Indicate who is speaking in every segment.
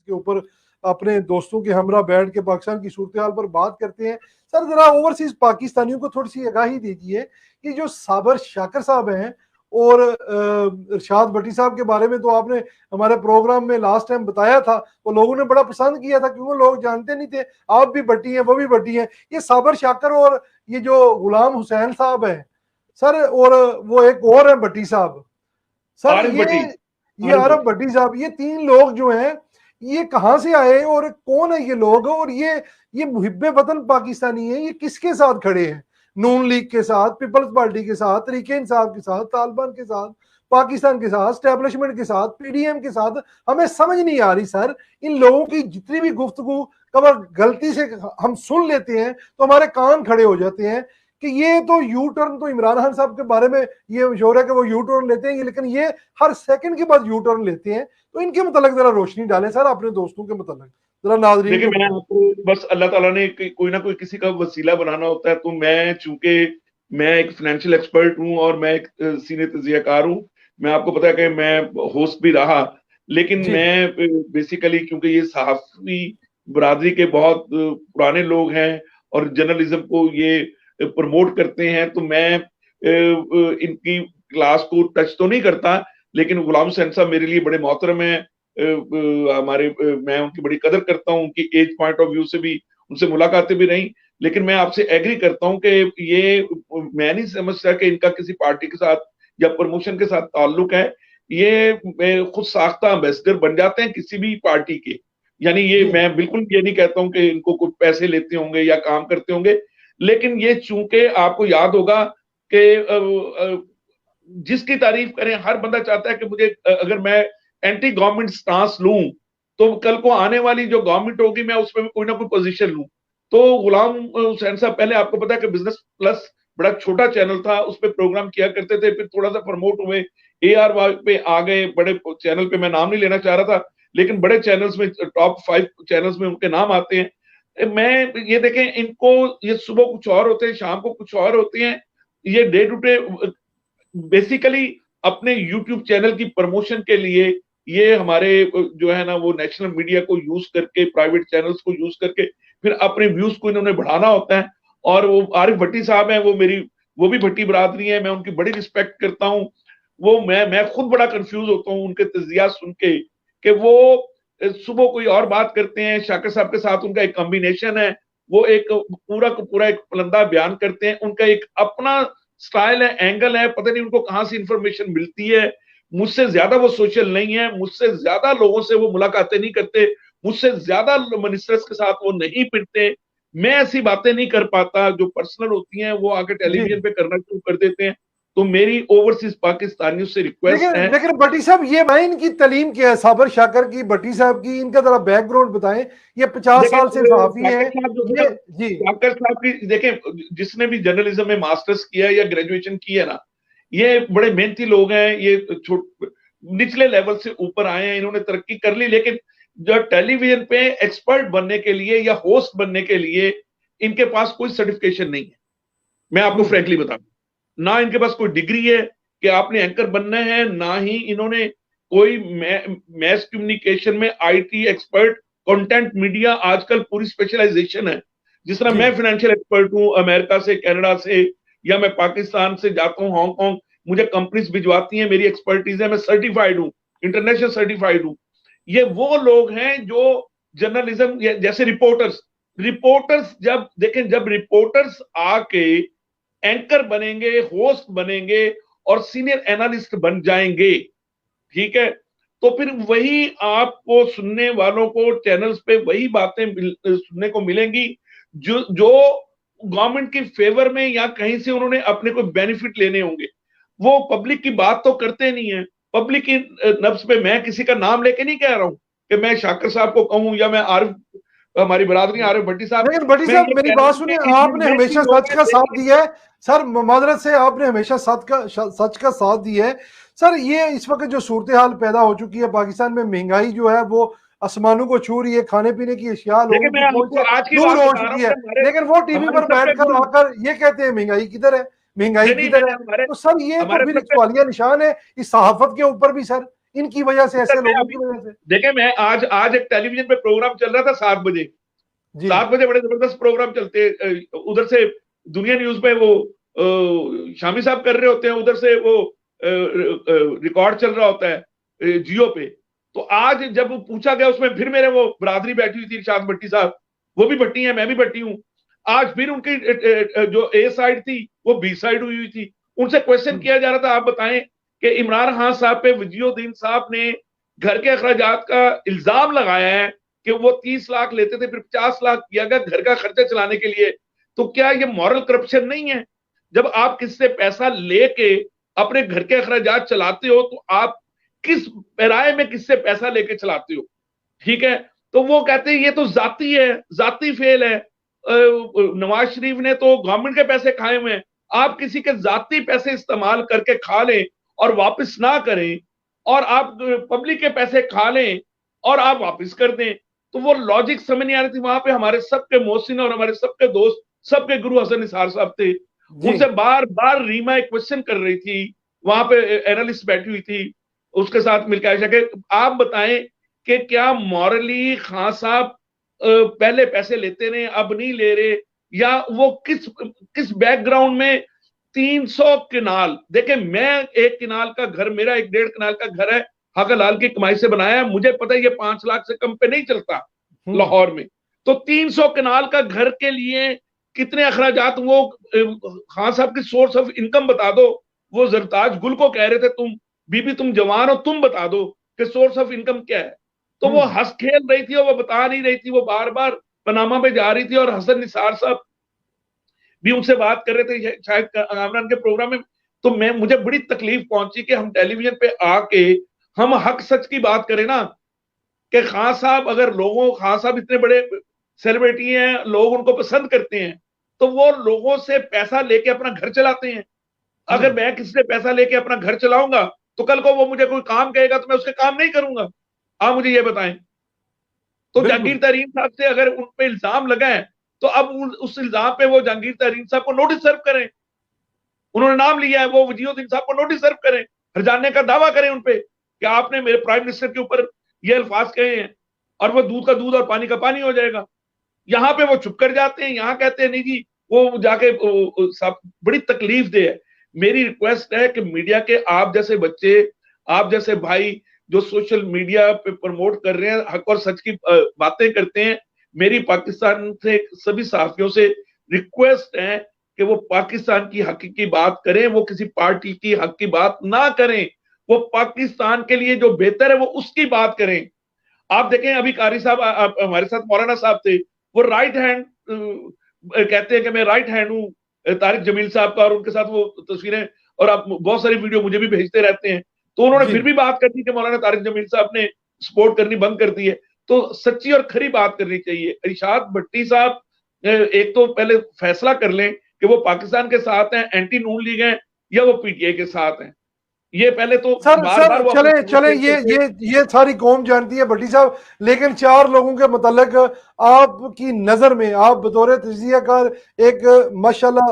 Speaker 1: के ऊपर अपने दोस्तों के हमरा बैठ के पाकिस्तान की सूरत हाल पर बात करते हैं। सर जरा ओवरसीज पाकिस्तानियों को थोड़ी सी आगाही दीजिए कि जो साबर शाकर साहब हैं और इरशाद भट्टी साहब के बारे में तो आपने हमारे प्रोग्राम में लास्ट टाइम बताया था, वो लोगों ने बड़ा पसंद किया था क्योंकि लोग जानते नहीं थे आप भी भट्टी हैं वो भी भट्टी हैं। ये साबर शाकर और ये जो गुलाम हुसैन साहब हैं सर, और वो एक और है भट्टी साहब सर, ये आरफ भट्टी साहब, ये तीन लोग जो हैं ये कहां से आए और कौन है ये लोग, और ये मुहिब्बे वतन पाकिस्तानी है, ये किसके साथ खड़े हैं? नून लीग के साथ, पीपल्स पार्टी के साथ, तरीके इंसाफ के साथ, तालिबान के साथ, पाकिस्तान के साथ, स्टैब्लिशमेंट के साथ, पीडीएम के साथ? हमें समझ नहीं आ रही सर, इन लोगों की जितनी भी गुफ्तगू कब गलती से हम सुन लेते हैं तो हमारे कान खड़े हो जाते हैं कि ये तो यू टर्न, तो इमरान खान साहब के बारे में ये मशहूर है कि वो यू टर्न लेते हैं, लेकिन ये हर सेकंड के बाद यू टर्न लेते हैं। तो इनके मुतालिक जरा रोशनी डालें सर, अपने दोस्तों के मुतालिक जरा नाज़रीन।
Speaker 2: देखिए, मैं आपको बस अल्लाह ताला ने कोई ना कोई किसी का वसीला बनाना होता है, तो मैं चूंकि मैं एक फाइनेंशियल एक्सपर्ट हूं और मैं एक सीनियर तजियाकार हूं, मैं आपको पता है कि मैं होस्ट भी रहा, लेकिन मैं बेसिकली क्योंकि ये सहाफी बरादरी के बहुत पुराने लोग हैं और जर्नलिज्म को ये प्रमोट करते हैं, तो मैं इनकी क्लास को टच तो नहीं करता, लेकिन गुलाम हुसैन साहब मेरे लिए बड़े मोहतरम हैं, हमारे मैं उनकी बड़ी कदर करता हूं, उनकी एज पॉइंट ऑफ व्यू से भी उनसे मुलाकातें भी रही, लेकिन मैं आपसे एग्री करता हूं कि ये मैं नहीं समझता कि इनका किसी पार्टी के साथ या प्रमोशन के साथ ताल्लुक है। ये खुद साख्ता एम्बेसडर बन जाते हैं किसी भी पार्टी के, यानी ये मैं बिल्कुल ये नहीं कहता हूं कि इनको कुछ पैसे लेते होंगे या काम करते होंगे, लेकिन ये चूंकि आपको याद होगा कि जिसकी तारीफ करें, हर बंदा चाहता है कि मुझे अगर मैं एंटी गवर्नमेंट स्टांस लूं तो कल को आने वाली जो गवर्नमेंट होगी मैं उसमें भी कोई ना कोई पोजीशन लूं। तो गुलाम हुसैन साहब, पहले आपको पता है कि बिजनेस प्लस बड़ा छोटा चैनल था, उस पर प्रोग्राम किया करते थे, फिर थोड़ा सा प्रमोट हुए, ARY पे आ गए, बड़े चैनल पे, मैं नाम नहीं लेना चाह रहा था, लेकिन बड़े चैनल्स में, टॉप 5 चैनल्स में उनके नाम आते हैं। मैं ये देखें, इनको ये सुबह कुछ और होते हैं, शाम को कुछ और होते हैं, ये डे टू डे बेसिकली अपने यूट्यूब चैनल की प्रमोशन के लिए ये हमारे जो है ना वो नेशनल मीडिया को यूज करके, प्राइवेट चैनल्स को यूज करके फिर अपने व्यूज को इन्होंने बढ़ाना होता है। और वो आरिफ भट्टी साहब हैं, वो भी भट्टी बरादरी है, मैं उनकी बड़ी रिस्पेक्ट करता हूँ। वो मैं खुद बड़ा कंफ्यूज होता हूँ उनके तजिया सुन के कि वो सुबह कोई और बात करते हैं, शाकिर साहब के साथ उनका एक कॉम्बिनेशन है, वो एक पूरा का पूरा एक पलंदा बयान करते हैं, उनका एक अपना स्टाइल है, एंगल है, पता नहीं उनको कहां से इंफॉर्मेशन मिलती है। मुझसे ज्यादा वो सोशल नहीं है, मुझसे ज्यादा लोगों से वो मुलाकातें नहीं करते, मुझसे ज्यादा मिनिस्टर्स के साथ वो नहीं फिरते, मैं ऐसी बातें नहीं कर पाता जो पर्सनल होती हैं, वो आके टेलीविजन पे करना शुरू कर देते हैं। तो मेरी ओवरसीज पाकिस्तानियों से रिक्वेस्ट है।
Speaker 1: लेकिन भट्टी साहब, ये मैं इनकी तालीम क्या है, साबर शाकर की, भट्टी साहब की, इनका जरा बैकग्राउंड बताएं। ये 50 साल से सहाफी हैं जी।
Speaker 2: शाकर साहब की देखें, जिसने भी जर्नलिज्म में मास्टर्स किया या ग्रेजुएशन की है ना, ये बड़े मेहनती लोग हैं, ये निचले लेवल से ऊपर आए हैं, इन्होंने तरक्की कर ली, लेकिन जो टेलीविजन पे एक्सपर्ट बनने के लिए या होस्ट बनने के लिए इनके पास कोई सर्टिफिकेशन नहीं है। मैं आपको फ्रैंकली बता दूं, ना इनके पास कोई डिग्री है कि आपने एंकर बनना है, ना ही इन्होंने कोई मैस कम्युनिकेशन में IT एक्सपर्ट, कंटेंट मीडिया आजकल पूरी स्पेशलाइजेशन है। जिस तरह मैं फाइनेंशियल एक्सपर्ट हूं अमेरिका से, कनाडा से, या मैं पाकिस्तान से जाता हूं हांगकांग, मुझे कंपनीज भिजवाती हैं, मेरी एक्सपर्टीज है, मैं सर्टिफाइड हूं, इंटरनेशनल सर्टिफाइड हूं। ये वो लोग हैं जो जर्नलिज्म, जैसे रिपोर्टर्स जब देखें, जब रिपोर्टर्स आके एंकर बनेंगे, होस्ट बनेंगे और सीनियर एनालिस्ट बन जाएंगे, ठीक है, तो फिर वही आपको सुनने वालों को चैनल्स पे वही बातें सुनने को मिलेंगी जो गवर्नमेंट की फेवर में या कहीं से उन्होंने अपने कोई बेनिफिट लेने होंगे। वो पब्लिक की बात तो करते नहीं है, पब्लिक की नब्ज पे मैं किसी का नाम लेके नहीं कह रहा हूं कि मैं शाकिर साहब को कहूं या मैं आरिफ, हमारी बरादरी आरिफ भट्टी साहब।
Speaker 1: लेकिन भट्टी साहब मेरी बात सुनिए, आपने हमेशा सच का साथ दिया है सर, मादरत से आपने हमेशा सच का साथ दिया है सर। ये इस वक्त जो सूरत हाल पैदा हो चुकी है पाकिस्तान में, महंगाई जो है वो आसमानों को छू रही है, खाने पीने की अशिया लोगों की पहुंच दूर हो चुकी है, लेकिन वो टीवी पर बैठकर आकर ये कहते हैं महंगाई किधर है, महंगाई किधर है। तो सर ये तो फिर सवालिया निशान है इस सहाफत के ऊपर भी सर, इनकी वजह से, ऐसे लोगों की वजह से।
Speaker 2: देखें, मैं आज एक टेलीविजन पे प्रोग्राम चल रहा था 7 बजे,
Speaker 1: जी
Speaker 2: 7 बजे बड़े जबरदस्त प्रोग्राम चलते, उधर से दुनिया न्यूज पे वो शामी साहब कर रहे होते हैं, उधर से वो रिकॉर्ड चल रहा होता है जियो पे। तो आज जब पूछा गया उसमें, फिर मेरे वो बरादरी बैठी हुई थी, इरशाद भट्टी साहब, वो भी भट्टी है, मैं भी भट्टी हूं। आज फिर उनकी जो ए साइड थी वो बी साइड हुई हुई थी। उनसे क्वेश्चन किया जा रहा था, आप बताएं कि इमरान खान साहब पे वजीउद्दीन साहब ने घर के अखराजात का इल्जाम लगाया है कि वो 30 लाख लेते थे, फिर 50 लाख किया गया घर का खर्चा चलाने के लिए। तो क्या ये मॉरल करप्शन नहीं है? जब आप किससे पैसा लेके अपने घर के अखराजात चलाते हो, तो आप किस पैराए में किससे पैसा लेके चलाते हो? ठीक है, तो वो कहते हैं ये तो जाती है, जाती फेल है। नवाज शरीफ ने तो गवर्नमेंट के पैसे खाए हुए हैं, आप किसी के जाती पैसे इस्तेमाल करके खा लें और वापस ना करें, और आप पब्लिक के पैसे खा लें और आप वापस कर दें, तो वो लॉजिक समझ नहीं आ रही थी। वहां पे हमारे सबके मोहसिन और हमारे सबके दोस्त, सबके गुरु हसन निसार साहब थे, उनसे बार बार रीमा एक क्वेश्चन कर रही थी, वहां पे एनालिस्ट बैठी हुई थी उसके साथ मिलकर, आयशा के आप बताएं कि क्या मॉरली खान साहब पहले पैसे लेते रहे, अब नहीं ले रहे, या वो किस किस बैकग्राउंड में 300 किनाल, देखे मैं एक किनाल का घर, मेरा 1.5 किनाल का घर है, हकलाल की कमाई से बनाया है, मुझे पता है ये 5 लाख से कम पे नहीं चलता लाहौर में। तो 300 किनाल का घर के लिए कितने अखराजात, वो खान साहब की सोर्स ऑफ इनकम बता दो। वो जरताज गुल को कह रहे थे, तुम बीबी तुम जवान हो, तुम बता दो कि सोर्स ऑफ इनकम क्या है। तो वो हंस खेल रही थी और वो बता नहीं रही थी, वो बार बार पनामा पे जा रही थी, और हसन निसार साहब भी उनसे बात कर रहे थे शायद आमरान के प्रोग्राम में। तो मुझे बड़ी तकलीफ पहुंची कि हम टेलीविजन पे आके हम हक सच की बात करें ना, कि खान साहब, अगर खान साहब इतने बड़े सेलिब्रिटी हैं, लोग उनको पसंद करते हैं, तो वो लोगों से पैसा लेके अपना घर चलाते हैं। अगर मैं किसी से पैसा लेके अपना घर चलाऊंगा, तो कल को वो मुझे कोई काम कहेगा तो मैं उसके काम नहीं करूंगा। आप मुझे ये बताएं। तो जहांगीर तरीन साहब से अगर उन पे इल्जाम लगा है, तो अब उस इल्जाम पे वो जहांगीर तरीन साहब को नोटिस सर्व करें। उन्होंने नाम लिया है, वो वजीउद्दीन साहब को नोटिस सर्व करें, हरजाने का दावा करें उनपे कि आपने मेरे प्राइम मिनिस्टर के ऊपर ये अल्फाज कहे हैं, और वो दूध का दूध और पानी का पानी हो जाएगा। यहाँ पे वो चुप कर जाते हैं, यहाँ कहते हैं नहीं जी, वो जाके सब बड़ी तकलीफ दे है। मेरी रिक्वेस्ट है कि मीडिया के आप जैसे बच्चे, आप जैसे भाई जो सोशल मीडिया पे प्रमोट कर रहे हैं, हक और सच की बातें करते हैं, मेरी पाकिस्तान से सभी साथियों से रिक्वेस्ट है कि वो पाकिस्तान की हक की बात करें, वो किसी पार्टी की हक की बात ना करें, वो पाकिस्तान के लिए जो बेहतर है वो उसकी बात करें। आप देखें, अभी कारी साहब हमारे साथ मौलाना साहब थे, वो राइट हैंड कहते हैं कि मैं राइट हैंड हूं तारिक जमील साहब का, और उनके साथ वो तस्वीरें और आप बहुत सारी वीडियो मुझे भी भेजते रहते हैं। तो उन्होंने फिर भी बात कर दी कि मौलाना तारिक जमील साहब ने सपोर्ट करनी बंद कर दी है। तो सच्ची और खरी बात करनी चाहिए। इरशाद भट्टी साहब एक तो पहले फैसला कर लें कि वो पाकिस्तान के साथ हैं, एंटी नून लीग हैं, या वो पीटीआई के साथ हैं। ये पहले तो
Speaker 1: सर
Speaker 2: बार बार वो
Speaker 1: चले ये सारी कौम जानती है भट्टी साहब, लेकिन 4 लोगों के मुतालिक आपकी नजर में, आप बतौर तजियाकार एक माशाल्लाह,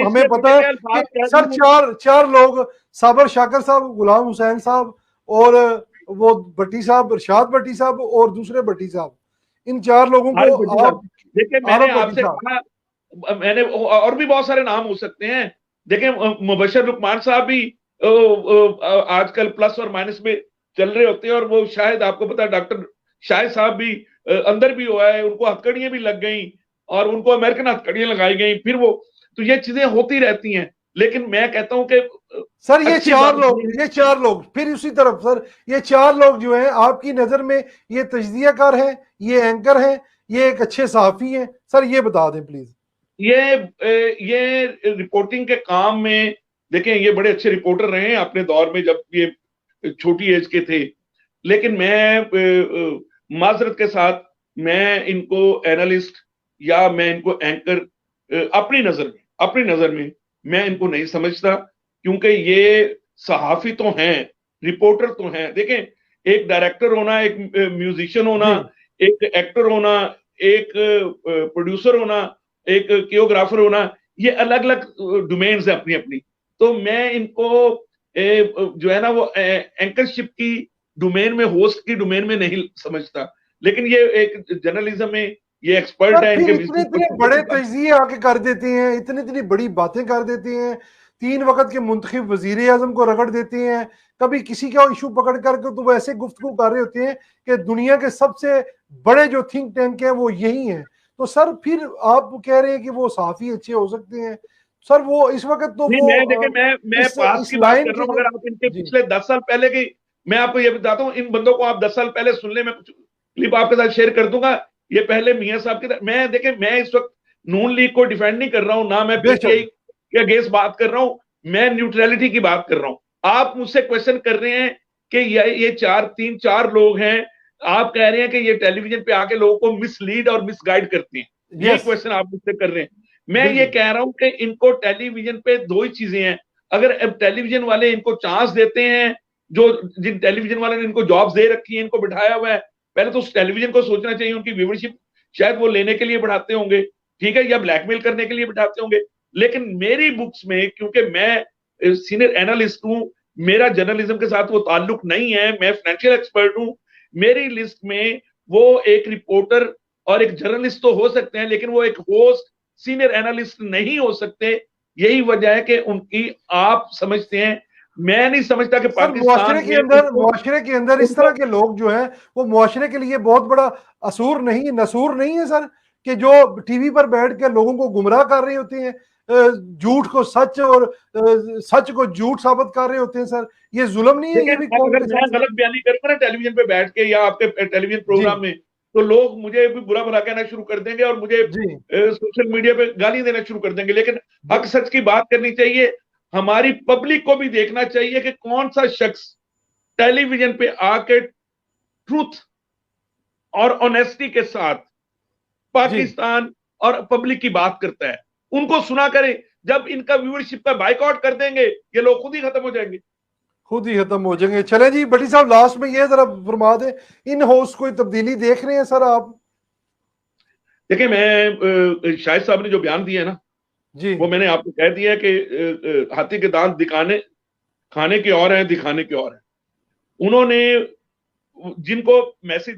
Speaker 1: हमें पता है कि सर 4 लोग, साबर शाकर साहब, गुलाम हुसैन साहब, और वो भट्टी साहब, इरशाद भट्टी साहब, और दूसरे भट्टी साहब, इन 4 लोगों को आप,
Speaker 2: देखिए मैंने आपसे कहा, मैंने और भी बहुत सारे नाम हो सकते हैं। देखिए मुबशर लुकमान साहब भी आजकल प्लस और माइनस में चल रहे होते हैं, और वो शायद आपको पता है डॉक्टर शाहिद साहब भी अंदर भी हुआ है, उनको हथकड़ियां भी लग गई और उनको अमेरिकन हथकड़ियां लगाई गई, फिर वो, तो ये चीजें होती रहती हैं। लेकिन मैं कहता हूं कि
Speaker 1: सर ये 4 लोग फिर उसी तरफ, सर ये 4 लोग जो हैं आपकी नजर में, ये तजदियाकार हैं, ये एंकर हैं, ये एक अच्छे सहाफी हैं? सर ये बता दें प्लीज।
Speaker 2: ये रिपोर्टिंग के काम में, देखें ये बड़े अच्छे रिपोर्टर रहे हैं अपने दौर में जब ये छोटी एज के थे। लेकिन मैं माजरत के साथ, मैं इनको एनालिस्ट या मैं इनको एंकर अपनी नजर में मैं इनको नहीं समझता, क्योंकि ये सहाफी तो हैं, रिपोर्टर तो हैं। देखें, एक डायरेक्टर होना, एक म्यूजिशियन होना, एक एक्टर होना, एक प्रोड्यूसर होना, एक कोरियोग्राफर होना, ये अलग अलग डोमेन्स है अपनी अपनी। तो मैं इनको जो है ना वो एंकरशिप की डोमेन में, होस्ट की डोमेन में नहीं समझता। लेकिन ये एक जर्नलिज्म में ये एक्सपर्ट
Speaker 1: सर
Speaker 2: है,
Speaker 1: फिर
Speaker 2: इनके
Speaker 1: इतने
Speaker 2: बिजनेस
Speaker 1: इतने बड़े तजिए आके कर देते हैं, इतनी इतनी बड़ी बातें कर देते हैं, 3 वक्त के मुंतखब वजीर आजम को रगड़ देते हैं, कभी किसी का इशू पकड़ करके तो वो ऐसे गुफ्तगू कर रहे होते हैं कि दुनिया के सबसे बड़े जो थिंक टैंक हैं वो यही हैं। तो सर फिर आप कह रहे हैं कि वो साफी अच्छे हो सकते हैं। सर वो इस वक्त तो
Speaker 2: नहीं,
Speaker 1: वो
Speaker 2: मैं देखे, मैं पास
Speaker 1: इस
Speaker 2: की बात
Speaker 1: लाइन
Speaker 2: कर रहा
Speaker 1: के
Speaker 2: हूँ।
Speaker 1: जो,
Speaker 2: अगर आप इनके
Speaker 1: जी
Speaker 2: पिछले 10 साल पहले की, मैं आपको ये बताता हूँ, इन बंदों को आप 10 साल पहले सुन ले, मैं कुछ क्लिप आपके साथ शेयर कर दूंगा। ये पहले मियां साहब के, मैं देखे, मैं इस वक्त नून लीग को डिफेंड नहीं कर रहा हूं, ना मैं पीटीआई
Speaker 1: बेशक,
Speaker 2: के अगेंस्ट बात कर रहा हूं, मैं न्यूट्रलिटी की बात कर रहा हूं। आप मुझसे क्वेश्चन कर रहे हैं कि ये तीन चार लोग हैं, आप कह रहे हैं कि ये टेलीविजन पे आके लोगों को मिसलीड और मिसगाइड करते हैं। यही
Speaker 1: यस
Speaker 2: क्वेश्चन आप मुझसे कर रहे हैं। मैं ये
Speaker 1: बिल्कुल,
Speaker 2: कह रहा हूं कि इनको टेलीविजन पे दो ही चीजें हैं। अगर अब टेलीविजन वाले इनको चांस देते हैं, जो जिन टेलीविजन वाले ने इनको जॉब्स दे रखी है, इनको बिठाया हुआ है, पहले तो उस टेलीविजन को सोचना चाहिए, उनकी व्यूवरशिप शायद वो लेने के लिए बढ़ाते होंगे, ठीक है, या ब्लैकमेल करने के लिए बढ़ाते होंगे। लेकिन मेरी बुक्स में, क्योंकि मैं सीनियर एनालिस्ट हूं, मेरा जर्नलिज्म के साथ वो ताल्लुक नहीं है, मैं फाइनेंशियल एक्सपर्ट हूं, मेरी लिस्ट में वो एक रिपोर्टर और एक जर्नलिस्ट तो हो सकते हैं, लेकिन वो एक होस्ट, सीनियर एनालिस्ट नहीं हो सकते। यही वजह है कि उनकी, आप समझते हैं, मैं नहीं समझता कि
Speaker 1: सर
Speaker 2: पाकिस्तान में उनको
Speaker 1: मुआशरे के अंदर इस
Speaker 2: उनको
Speaker 1: तरह के लोग जो हैं वो मुआशरे के लिए बहुत बड़ा नसूर नहीं है सर, कि जो टीवी पर बैठ के लोगों को गुमराह कर रहे होते हैं, झूठ को सच और सच को झूठ साबित कर रहे होते हैं। सर ये जुल्म नहीं है, ये
Speaker 2: लेकिन
Speaker 1: भी
Speaker 2: अब
Speaker 1: कौम
Speaker 2: अगर
Speaker 1: के
Speaker 2: मैं
Speaker 1: साथ?
Speaker 2: गलत बयानी करूंगा ना टेलीविजन पे बैठ के या आपके टेलीविजन
Speaker 1: जी
Speaker 2: प्रोग्राम में, तो लोग मुझे भी बुरा भला कहना शुरू कर देंगे और मुझे
Speaker 1: जी
Speaker 2: सोशल मीडिया पे गाली देना शुरू कर देंगे। लेकिन
Speaker 1: जी
Speaker 2: हक सच की बात करनी चाहिए। हमारी पब्लिक को भी देखना चाहिए कि कौन सा शख्स टेलीविजन पे आके ट्रूथ और ऑनेस्टी के साथ
Speaker 1: जी
Speaker 2: पाकिस्तान और पब्लिक की बात करता है, उनको सुना करें। जब इनका व्यूअरशिप का बाइकआउट कर देंगे, ये लोग खुद ही खत्म हो जाएंगे।
Speaker 1: खुद ही खत्म हो जाएंगे। चले जी भट्टी साहब, लास्ट में ये जरा फरमा दें, इन हाउस कोई तब्दीली देख रहे हैं सर आप?
Speaker 2: देखिए, मैं शाहिद साहब ने जो बयान दिया है ना,
Speaker 1: जी
Speaker 2: वो मैंने आपको कह दिया कि हाथी के दांत दिखाने, खाने के और हैं, दिखाने के और हैं। उन्होंने जिनको मैसेज